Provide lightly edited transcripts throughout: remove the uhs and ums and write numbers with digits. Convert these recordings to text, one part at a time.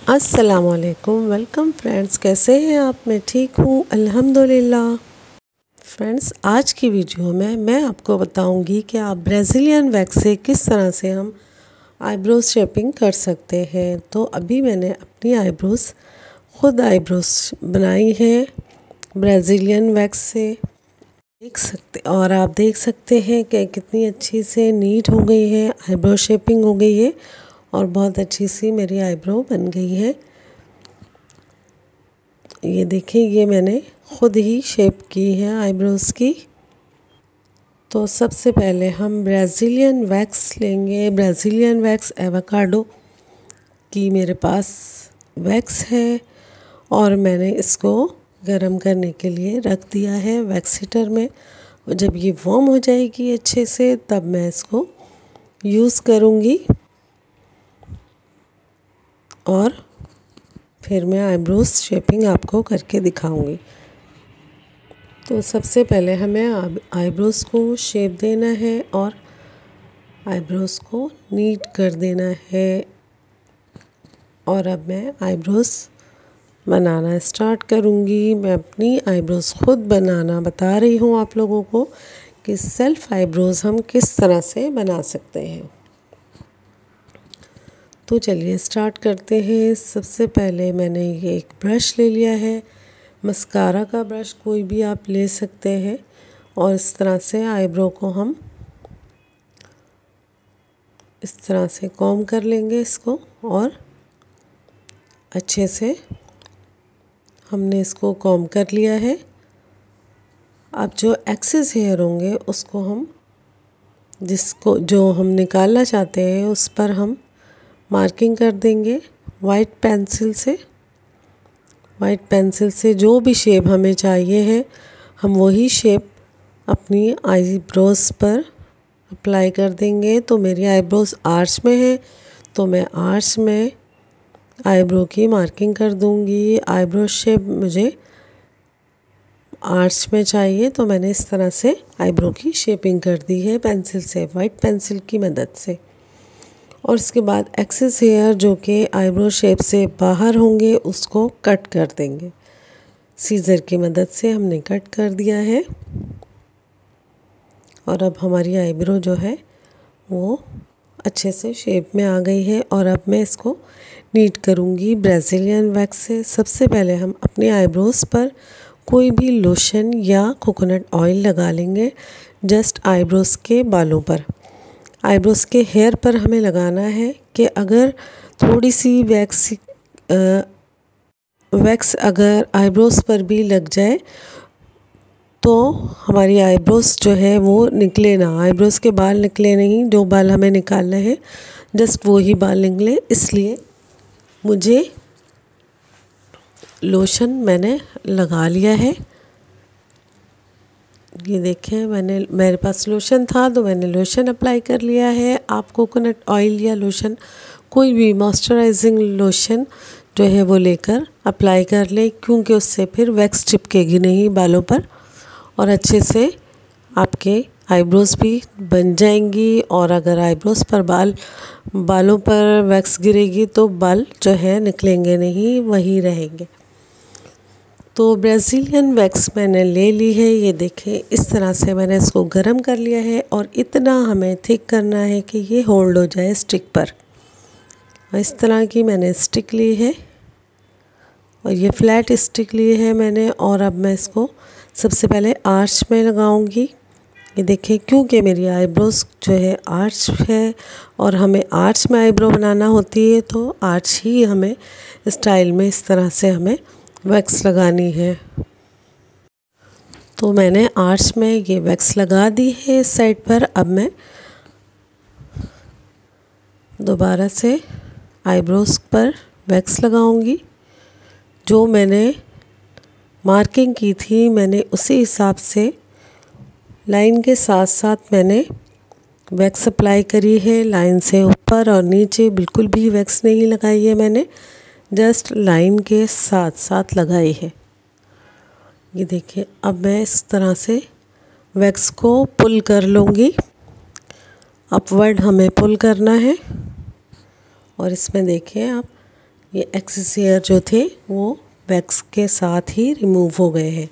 अस्सलामुअलैकुम, welcome friends. कैसे हैं आप? मैं ठीक हूँ अल्हम्दुलिल्लाह। फ्रेंड्स, आज की वीडियो में मैं आपको बताऊंगी कि आप ब्राज़ीलियन वैक्स से किस तरह से हम आईब्रोज शेपिंग कर सकते हैं। तो अभी मैंने अपनी खुद आईब्रोज बनाई है ब्राज़ीलियन वैक्स से, देख सकते। और आप देख सकते हैं कि कितनी अच्छी से नीट हो गई है, आईब्रो शेपिंग हो गई है और बहुत अच्छी सी मेरी आईब्रो बन गई है। ये देखिए, ये मैंने खुद ही शेप की है आईब्रोज़ की। तो सबसे पहले हम ब्राज़ीलियन वैक्स लेंगे। ब्राज़ीलियन वैक्स एवोकाडो की मेरे पास वैक्स है और मैंने इसको गरम करने के लिए रख दिया है वैक्स हीटर में। और जब ये वार्म हो जाएगी अच्छे से, तब मैं इसको यूज़ करूँगी और फिर मैं आईब्रोज शेपिंग आपको करके दिखाऊंगी। तो सबसे पहले हमें आईब्रोज को शेप देना है और आईब्रोज को नीट कर देना है। और अब मैं आईब्रोज बनाना स्टार्ट करूंगी। मैं अपनी आईब्रोज खुद बनाना बता रही हूँ आप लोगों को कि सेल्फ आईब्रोज हम किस तरह से बना सकते हैं। तो चलिए स्टार्ट करते हैं। सबसे पहले मैंने ये एक ब्रश ले लिया है, मस्कारा का ब्रश कोई भी आप ले सकते हैं। और इस तरह से आईब्रो को हम इस तरह से कॉम्ब कर लेंगे इसको। और अच्छे से हमने इसको कॉम्ब कर लिया है। अब जो एक्सेस हेयर होंगे उसको हम जो हम निकालना चाहते हैं उस पर हम मार्किंग कर देंगे वाइट पेंसिल से जो भी शेप हमें चाहिए है हम वही शेप अपनी आईब्रोज पर अप्लाई कर देंगे। तो मेरी आईब्रोज आर्च में है तो मैं आर्च में आईब्रो की मार्किंग कर दूंगी। आईब्रो शेप मुझे आर्च में चाहिए तो मैंने इस तरह से आईब्रो की शेपिंग कर दी है पेंसिल से, वाइट पेंसिल की मदद से। और उसके बाद एक्सेस हेयर जो कि आईब्रो शेप से बाहर होंगे उसको कट कर देंगे। सीज़र की मदद से हमने कट कर दिया है। और अब हमारी आईब्रो जो है वो अच्छे से शेप में आ गई है। और अब मैं इसको नीट करूँगी ब्राज़ीलियन वैक्स से। सबसे पहले हम अपने आईब्रोज़ पर कोई भी लोशन या कोकोनट ऑयल लगा लेंगे, जस्ट आईब्रोज़ के बालों पर। आईब्रोज़ के हेयर पर हमें लगाना है कि अगर थोड़ी सी वैक्स अगर आईब्रोज़ पर भी लग जाए तो हमारी आईब्रोज़ जो है वो निकले ना, आईब्रोज़ के बाल निकले नहीं। जो बाल हमें निकालने हैं जस्ट वो ही बाल निकले। इसलिए मुझे लोशन मैंने लगा लिया है। ये देखें, मेरे पास लोशन था तो मैंने लोशन अप्लाई कर लिया है। आप कोकोनट ऑयल या लोशन कोई भी मॉइस्चराइजिंग लोशन जो है वो लेकर अप्लाई कर लें, क्योंकि उससे फिर वैक्स चिपकेगी नहीं बालों पर और अच्छे से आपके आईब्रोज़ भी बन जाएंगी। और अगर आईब्रोज़ पर बालों पर वैक्स गिरेगी तो बाल जो है निकलेंगे नहीं, वही रहेंगे। तो ब्राज़ीलियन वैक्स मैंने ले ली है। ये देखें, इस तरह से मैंने इसको गरम कर लिया है और इतना हमें थिक करना है कि ये होल्ड हो जाए स्टिक पर। इस तरह की मैंने स्टिक ली है और ये फ्लैट स्टिक ली है मैंने। और अब मैं इसको सबसे पहले आर्च में लगाऊंगी। ये देखें, क्योंकि मेरी आईब्रोज जो है आर्च है और हमें आर्च में आईब्रो बनाना होती है तो आर्च ही हमें स्टाइल में इस तरह से हमें वैक्स लगानी है। तो मैंने आर्च में ये वैक्स लगा दी है इस साइड पर। अब मैं दोबारा से आईब्रोज पर वैक्स लगाऊंगी। जो मैंने मार्किंग की थी मैंने उसी हिसाब से लाइन के साथ साथ मैंने वैक्स अप्लाई करी है। लाइन से ऊपर और नीचे बिल्कुल भी वैक्स नहीं लगाई है मैंने, जस्ट लाइन के साथ साथ लगाई है। ये देखिए, अब मैं इस तरह से वैक्स को पुल कर लूँगी। अपवर्ड हमें पुल करना है। और इसमें देखिए आप, ये एक्सेस हेयर जो थे वो वैक्स के साथ ही रिमूव हो गए हैं।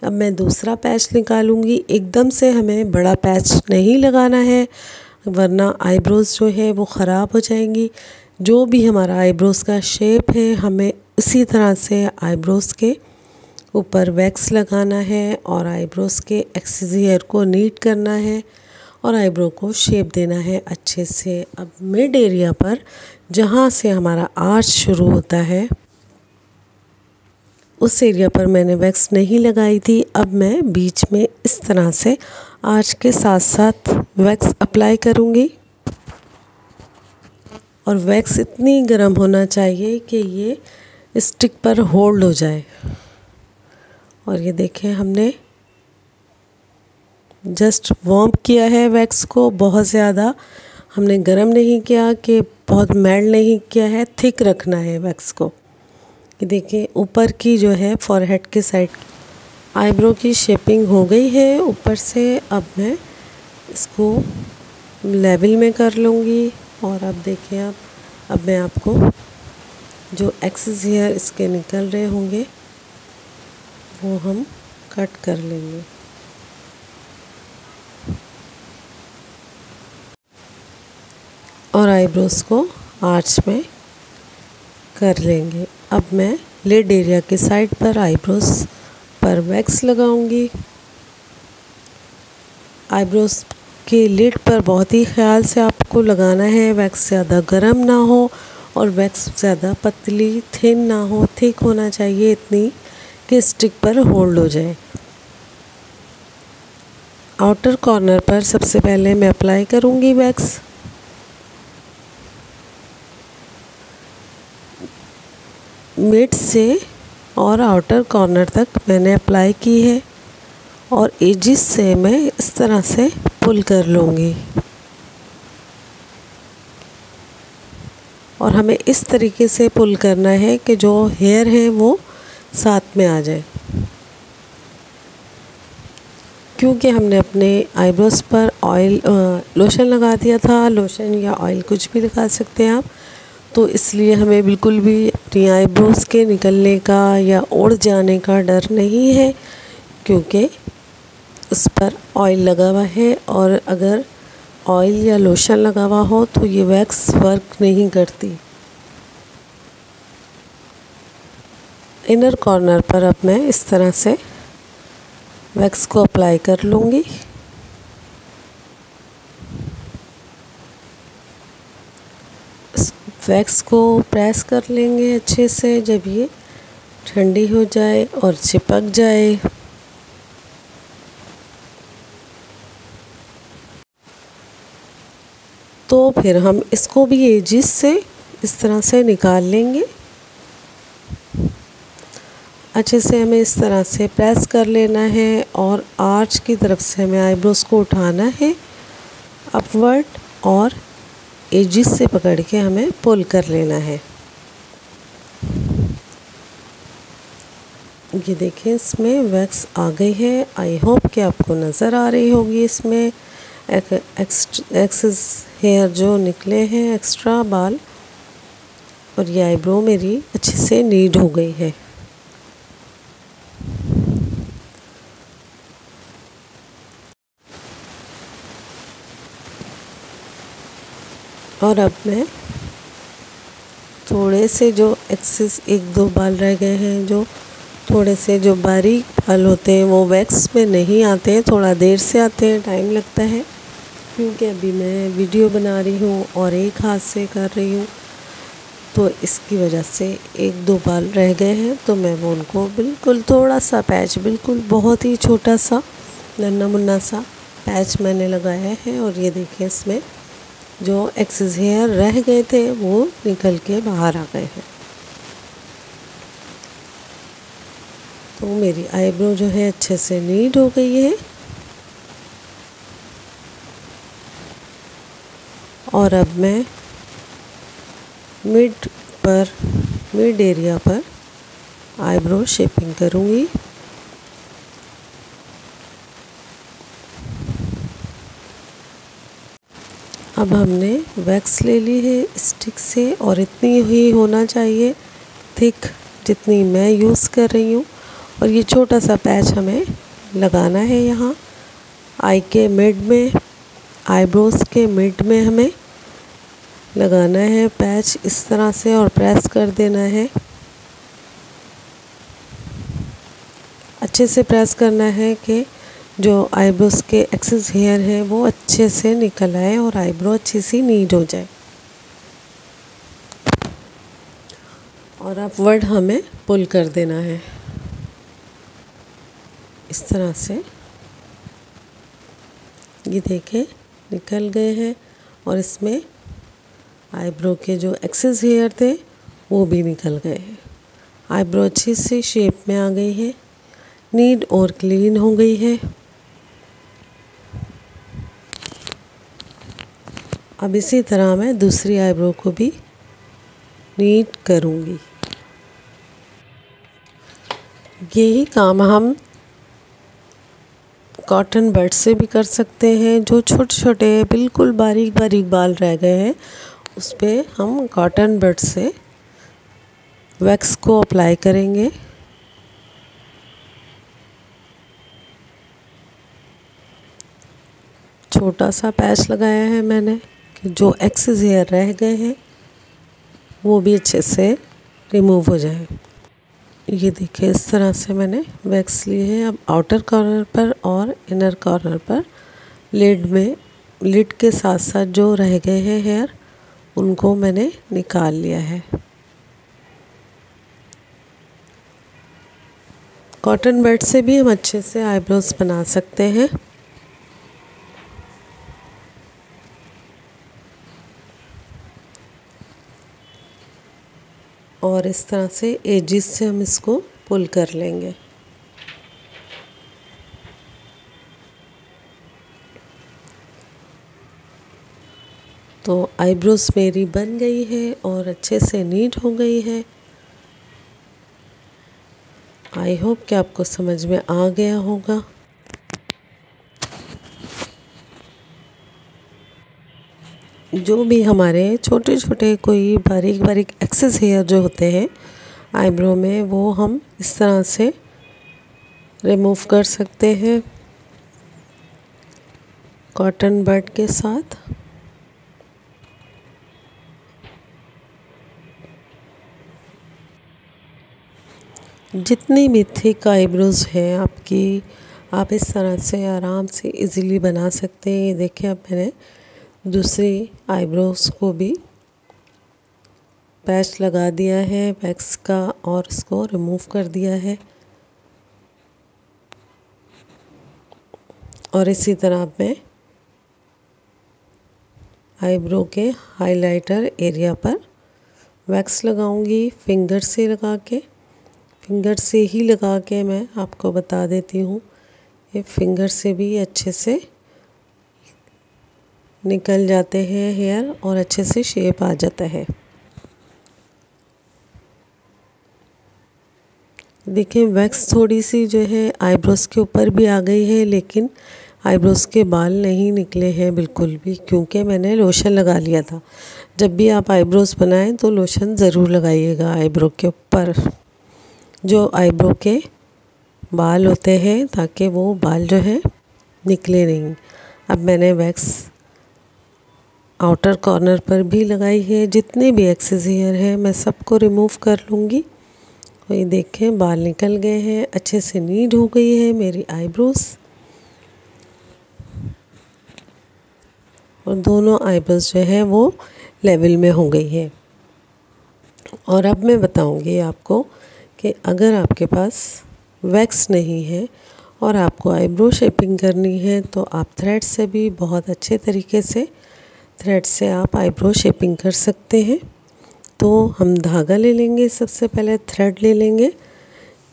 अब मैं दूसरा पैच निकालूंगी। एकदम से हमें बड़ा पैच नहीं लगाना है, वरना आईब्रोज़ जो है वो ख़राब हो जाएंगी। जो भी हमारा आईब्रोज़ का शेप है, हमें इसी तरह से आईब्रोज़ के ऊपर वैक्स लगाना है और आईब्रोज़ के एक्सेस हेयर को नीट करना है और आईब्रो को शेप देना है अच्छे से। अब मिड एरिया पर जहाँ से हमारा आर्च शुरू होता है उस एरिया पर मैंने वैक्स नहीं लगाई थी। अब मैं बीच में इस तरह से आर्च के साथ साथ वैक्स अप्लाई करूँगी और वैक्स इतनी गर्म होना चाहिए कि ये स्टिक पर होल्ड हो जाए। और ये देखें, हमने जस्ट वार्म किया है वैक्स को, बहुत ज़्यादा हमने गरम नहीं किया कि बहुत मेल्ट नहीं किया है, थिक रखना है वैक्स को। ये देखिए ऊपर की जो है फॉरहेड के साइड आईब्रो की शेपिंग हो गई है ऊपर से। अब मैं इसको लेवल में कर लूँगी और अब देखिए अब मैं आपको जो एक्सेस हेयर इसके निकल रहे होंगे वो हम कट कर लेंगे। और आईब्रोज़ को आर्च में कर लेंगे। अब मैं लिड एरिया के साइड पर आईब्रोज़ पर वैक्स लगाऊंगी। आईब्रोज़ के लिड पर बहुत ही ख्याल से आपको लगाना है, वैक्स ज़्यादा गर्म ना हो और वैक्स ज़्यादा पतली थिन ना हो, थिक होना चाहिए इतनी कि स्टिक पर होल्ड हो जाए। आउटर कॉर्नर पर सबसे पहले मैं अप्लाई करूंगी वैक्स। मिड से और आउटर कॉर्नर तक मैंने अप्लाई की है और एजिस से मैं इस तरह से पुल कर लूँगी और हमें इस तरीके से पुल करना है कि जो हेयर है वो साथ में आ जाए, क्योंकि हमने अपने आईब्रोज़ पर ऑयल लोशन लगा दिया था। लोशन या ऑयल कुछ भी लगा सकते हैं आप, तो इसलिए हमें बिल्कुल भी अपनी आईब्रोज़ के निकलने का या उड़ जाने का डर नहीं है, क्योंकि उस पर ऑयल लगा हुआ है। और अगर ऑयल या लोशन लगा हुआ हो तो ये वैक्स वर्क नहीं करती। इनर कॉर्नर पर अब मैं इस तरह से वैक्स को अप्लाई कर लूँगी। वैक्स को प्रेस कर लेंगे अच्छे से जब ये ठंडी हो जाए और चिपक जाए। तो फिर हम इसको भी एजिस से इस तरह से निकाल लेंगे। अच्छे से हमें इस तरह से प्रेस कर लेना है और आर्च की तरफ से हमें आईब्रोज़ को उठाना है अपवर्ड और एजिस से पकड़ के हमें पुल कर लेना है। ये देखें, इसमें वैक्स आ गई है। आई होप कि आपको नज़र आ रही होगी इसमें एक्सेस हेयर जो निकले हैं, एक्स्ट्रा बाल, और ये आईब्रो मेरी अच्छे से नीड हो गई है। और अब मैं थोड़े से जो एक्सेस 1-2 बाल रह गए हैं, जो थोड़े से जो बारीक बाल होते हैं वो वैक्स में नहीं आते हैं, थोड़ा देर से आते हैं, टाइम लगता है, क्योंकि अभी मैं वीडियो बना रही हूँ और एक हाथ से कर रही हूँ, तो इसकी वजह से 1-2 बाल रह गए हैं। तो मैं वो उनको बिल्कुल थोड़ा सा पैच, बिल्कुल बहुत ही छोटा सा नन्ना मुन्ना सा पैच मैंने लगाया है। और ये देखिए, इसमें जो एक्सेस हेयर रह गए थे वो निकल के बाहर आ गए हैं। तो मेरी आईब्रो जो है अच्छे से नीट हो गई है। और अब मैं मिड एरिया पर आईब्रो शेपिंग करूँगी। अब हमने वैक्स ले ली है स्टिक से और इतनी ही होना चाहिए थिक जितनी मैं यूज़ कर रही हूँ। और ये छोटा सा पैच हमें लगाना है यहाँ आई के मिड में, आईब्रोज़ के मिड में हमें लगाना है पैच इस तरह से और प्रेस कर देना है। अच्छे से प्रेस करना है कि जो आईब्रोज़ के एक्सेस हेयर है वो अच्छे से निकल आए और आईब्रो अच्छी सी नीट हो जाए। और अपवर्ड हमें पुल कर देना है इस तरह से। ये देखें निकल गए हैं और इसमें आईब्रो के जो एक्सेस हेयर थे वो भी निकल गए हैं। आईब्रो अच्छी सी शेप में आ गई है, नीट और क्लीन हो गई है। अब इसी तरह मैं दूसरी आईब्रो को भी नीट करूँगी। यही काम हम कॉटन बड से भी कर सकते हैं। जो छोटे छोटे बिल्कुल बारीक बारीक बाल रह गए हैं उस पर हम कॉटन बड से वैक्स को अप्लाई करेंगे। छोटा सा पैच लगाया है मैंने कि जो एक्सेस हेयर रह गए हैं वो भी अच्छे से रिमूव हो जाए। ये देखिए इस तरह से मैंने वैक्स ली है। अब आउटर कॉर्नर पर और इनर कॉर्नर पर लिड के साथ साथ जो रह गए हैं हेयर उनको मैंने निकाल लिया है। कॉटन बड से भी हम अच्छे से आईब्रोज बना सकते हैं। और इस तरह से एजिस से हम इसको पुल कर लेंगे। तो आईब्रोज मेरी बन गई है और अच्छे से नीट हो गई है। आई होप कि आपको समझ में आ गया होगा। जो भी हमारे छोटे छोटे कोई बारीक बारीक एक्सेस हेयर जो होते हैं आईब्रो में वो हम इस तरह से रिमूव कर सकते हैं कॉटन बड के साथ। जितनी भी थिक आईब्रोज हैं आपकी, आप इस तरह से आराम से इजीली बना सकते हैं। ये देखिए अब मैंने दूसरी आईब्रोज को भी पैच लगा दिया है वैक्स का और इसको रिमूव कर दिया है। और इसी तरह मैं आईब्रो के हाइलाइटर एरिया पर वैक्स लगाऊंगी फिंगर से ही लगा के मैं आपको बता देती हूँ। ये फिंगर से भी अच्छे से निकल जाते हैं हेयर और अच्छे से शेप आ जाता है। देखिए वैक्स थोड़ी सी जो है आईब्रोज के ऊपर भी आ गई है, लेकिन आईब्रोज के बाल नहीं निकले हैं बिल्कुल भी, क्योंकि मैंने लोशन लगा लिया था। जब भी आप आईब्रोज बनाएं तो लोशन ज़रूर लगाइएगा आईब्रो के ऊपर, जो आईब्रो के बाल होते हैं, ताकि वो बाल जो है निकले नहीं। अब मैंने वैक्स आउटर कॉर्नर पर भी लगाई है। जितने भी एक्सेस हेयर है मैं सबको रिमूव कर लूँगी। और ये देखें बाल निकल गए हैं, अच्छे से नीट हो गई है मेरी आईब्रोज। और दोनों आईब्रोज जो है वो लेवल में हो गई है। और अब मैं बताऊंगी आपको कि अगर आपके पास वैक्स नहीं है और आपको आईब्रो शेपिंग करनी है तो आप थ्रेड से भी बहुत अच्छे तरीके से थ्रेड से आप आईब्रो शेपिंग कर सकते हैं। तो हम धागा ले लेंगे, सबसे पहले थ्रेड ले लेंगे।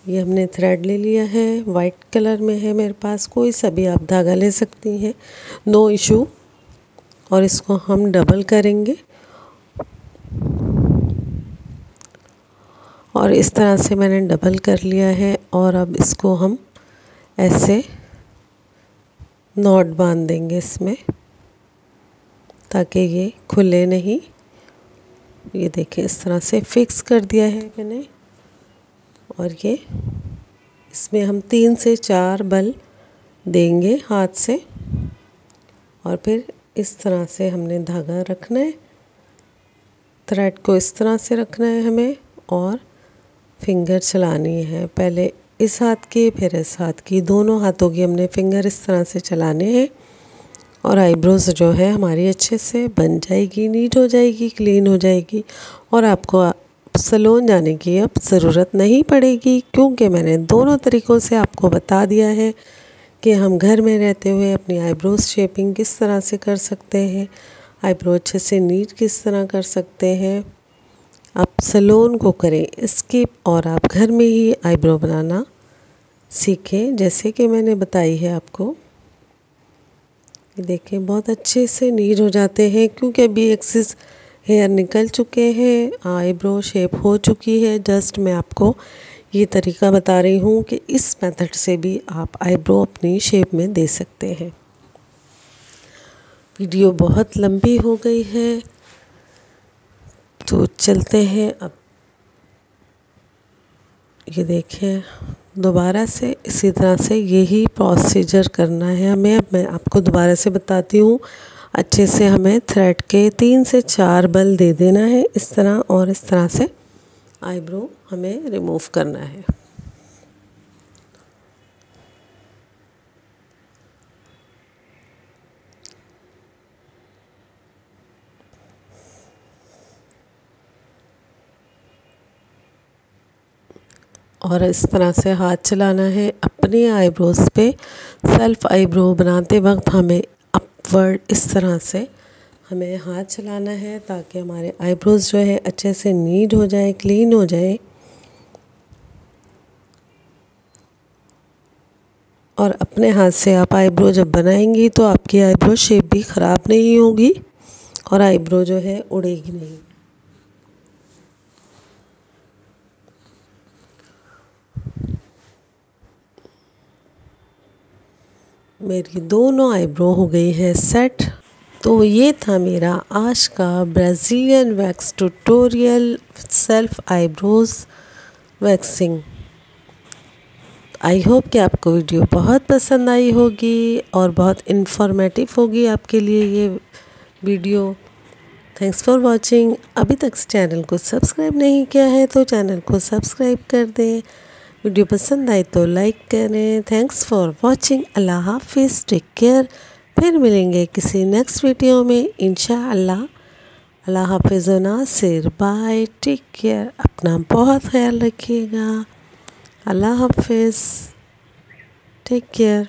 ये हमने थ्रेड ले लिया है, वाइट कलर में है मेरे पास, कोई सा भी आप धागा ले सकती हैं, नो इशू। और इसको हम डबल करेंगे और इस तरह से मैंने डबल कर लिया है। और अब इसको हम ऐसे नॉट बांध देंगे इसमें। ताकि ये खुले नहीं। ये देखें इस तरह से फिक्स कर दिया है मैंने। और ये इसमें हम 3 से 4 बल देंगे हाथ से। और फिर इस तरह से हमने धागा रखना है, थ्रेड को इस तरह से रखना है हमें, और फिंगर चलानी है। पहले इस हाथ की फिर इस हाथ की, दोनों हाथों की हमने फिंगर इस तरह से चलाने हैं। और आईब्रोज जो है हमारी अच्छे से बन जाएगी, नीट हो जाएगी, क्लीन हो जाएगी। और आपको सैलून जाने की अब ज़रूरत नहीं पड़ेगी, क्योंकि मैंने दोनों तरीक़ों से आपको बता दिया है कि हम घर में रहते हुए अपनी आईब्रोज शेपिंग किस तरह से कर सकते हैं, आईब्रो अच्छे से नीट किस तरह कर सकते हैं। आप सैलून को करें स्किप और आप घर में ही आईब्रो बनाना सीखें, जैसे कि मैंने बताई है आपको। ये देखें बहुत अच्छे से नीट हो जाते हैं, क्योंकि अभी एक्सेस हेयर निकल चुके हैं, आईब्रो शेप हो चुकी है। जस्ट मैं आपको ये तरीका बता रही हूँ कि इस मेथड से भी आप आईब्रो अपनी शेप में दे सकते हैं। वीडियो बहुत लंबी हो गई है, तो चलते हैं अब। ये देखें दोबारा से इसी तरह से यही प्रोसीजर करना है हमें। अब मैं आपको दोबारा से बताती हूँ। अच्छे से हमें थ्रेड के 3 से 4 बल दे देना है इस तरह, और इस तरह से आईब्रो हमें रिमूव करना है। और इस तरह से हाथ चलाना है अपने आईब्रोज पे। सेल्फ आईब्रो बनाते वक्त हमें अपवर्ड इस तरह से हमें हाथ चलाना है, ताकि हमारे आईब्रोज जो है अच्छे से नीट हो जाए, क्लीन हो जाए। और अपने हाथ से आप आईब्रो जब बनाएंगी तो आपकी आईब्रो शेप भी ख़राब नहीं होगी और आईब्रो जो है उड़ेगी नहीं। मेरी दोनों आईब्रो हो गई है सेट। तो ये था मेरा आज का Brazilian wax tutorial, self eyebrows waxing. I hope कि आपको वीडियो बहुत पसंद आई होगी और बहुत इन्फॉर्मेटिव होगी आपके लिए ये वीडियो। Thanks for watching. अभी तक इस चैनल को सब्सक्राइब नहीं किया है तो चैनल को सब्सक्राइब कर दें। वीडियो पसंद आए तो लाइक करें। Thanks for watching. अल्लाह हाफिज़, टेक केयर। फिर मिलेंगे किसी नेक्स्ट वीडियो में इंशाअल्लाह। अल्लाह हाफिज़ व नासिर, बाय, टेक केयर। अपना बहुत ख्याल रखिएगा। अल्लाह हाफिज़, टेक केयर।